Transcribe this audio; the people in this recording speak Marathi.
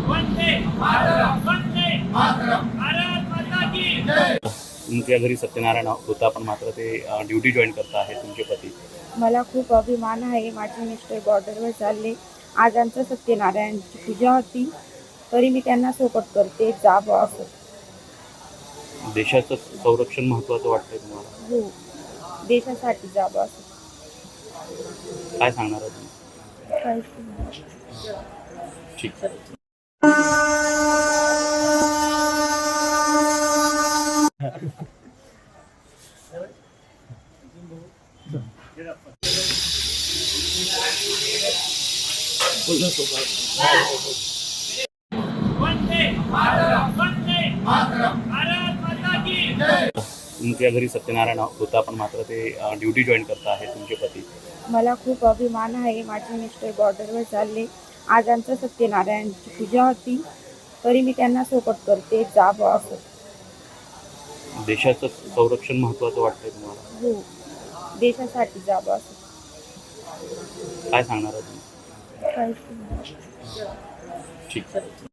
वंदे मातरम, वंदे मातरम, भारत माता की जय। तुमच्या घरी सत्यनारायण होता, पण मात्र ते ड्युटी जॉईन करता आहे तुमचे पती. मला खूप अभिमान आहे. माझे मिस्टर बॉर्डरवर चालले. आज आमचं सत्यनारायणची पूजा होती, तरी मी त्यांना सपोर्ट करते. जा बुवा असं. देशाचं संरक्षण महत्त्वाचं वाटतंय तुम्हाला? हो, देशासाठी जा बुवा असं. काय सांगणार आहे तुम्ही? काहीच नाही. ठीक. वंदे मातरम, वंदे मातरम, भारत माता की जय। तुमच्या घरी सत्यनारायण होता, पण मात्र ते ड्युटी जॉईन करता आहे तुमचे पती. मला खूप अभिमान आहे. माझे मिस्टर बॉर्डरवर चालले. आज आमचं सत्यनारायणची पूजा होती, तरी मी त्यांना सपोर्ट करते. जा बुवा असं. देशाचं संरक्षण महत्त्वाचं वाटतंय तुम्हाला? हो, देशासाठी जा बुवा असं. काय सांगणार आहे तुम्ही? काहीच नाही. ठीक.